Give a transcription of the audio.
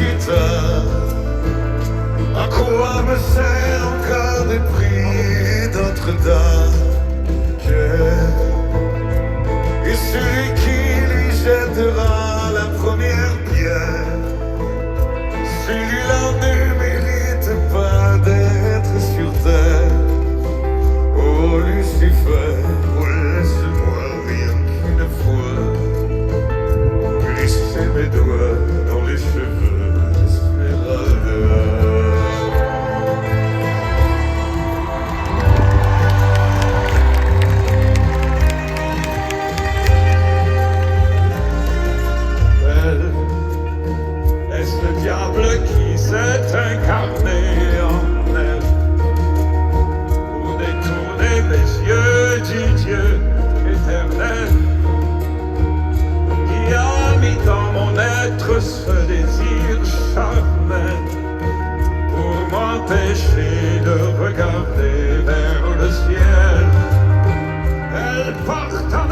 guitare. À quoi me sert encore des prix Notre-Dame? Et celui qui lui jettera la première pierre, celui-là ne mérite pas d'être sur terre. Oh Lucifer, oh laisse-moi rien qu'une fois glisser mes doigts dans les cheveux d'Esmeralda. Est-ce le diable qui s'est incarné en elle pour détourner mes yeux du Dieu éternel qui a mis dans mon être ce désir charnel pour m'empêcher de regarder vers le ciel? Elle porte en